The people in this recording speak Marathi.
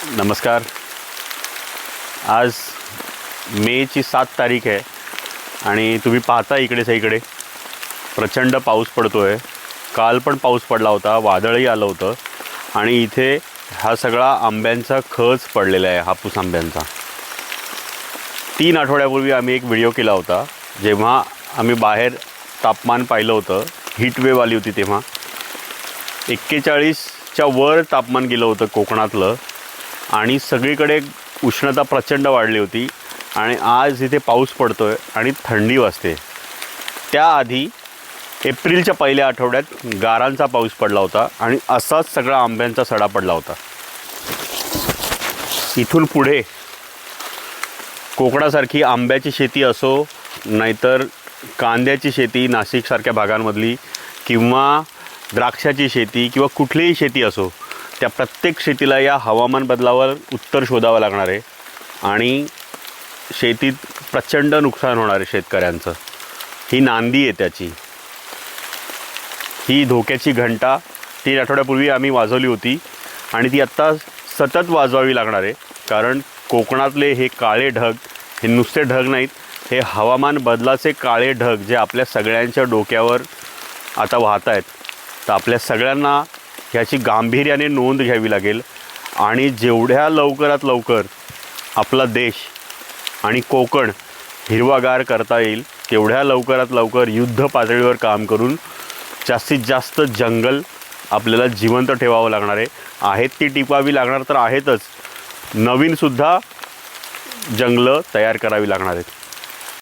नमस्कार। आज मेची 7 तारीख आहे आणि तुम्ही पाहता इकडे सगळीकडे प्रचंड पाऊस पडतोय। काल पण पाऊस पडला होता, वादळही आलं होतं आणि इथे हा सगळा आंब्यांचा खच पडलेला आहे, हापूस आंब्यांचा। 3 आठवड्यापूर्वी आम्ही एक व्हिडिओ केला होता, जेव्हा आम्ही बाहेर तापमान पाहिलं होतं, हीट वेव्ह आली होती तेव्हा 41च्या वर तापमान गेलं होतं कोकणातलं आणि सगळीकडे उष्णता प्रचंड वाढली होती। आणि आज इथे पाऊस पडतोय आणि थंडी वाजते। त्याआधी एप्रिलच्या पहिल्या आठवड्यात गारांचा पाऊस पडला होता आणि असाच सगळा आंब्यांचा सडा पडला होता। इथून पुढे कोकणासारखी आंब्याची शेती असो नाहीतर कांद्याची शेती नाशिकसारख्या भागांमधली किंवा द्राक्षाची शेती किंवा कुठलीही शेती असो, त्या प्रत्येक शेतीला या हवामान बदलावर उत्तर शोधावं लागणार आहे आणि शेतीत प्रचंड नुकसान होणार आहे शेतकऱ्यांचं। ही नांदी आहे त्याची। ही धोक्याची घंटा 3 आठवड्यापूर्वी आम्ही वाजवली होती आणि ती आत्ता सतत वाजवावी लागणार आहे, कारण कोकणातले हे काळे ढग हे नुसते ढग नाहीत, हे हवामान बदलाचे काळे ढग जे आपल्या सगळ्यांच्या डोक्यावर आता वाहत आहेत। तर आपल्या सगळ्यांना ह्याची गांभीर्याने नोंद घ्यावी लागेल आणि जेवढ्या लवकरात लवकर आपला देश आणि कोकण हिरवागार करता येईल तेवढ्या लवकरात लवकर युद्ध पातळीवर काम करून जास्तीत जास्त जंगल आपल्याला जिवंत ठेवावं लागणार आहे। आहेत ती टिकवावी लागणार तर आहेतच, नवीनसुद्धा जंगलं तयार करावी लागणार आहेत।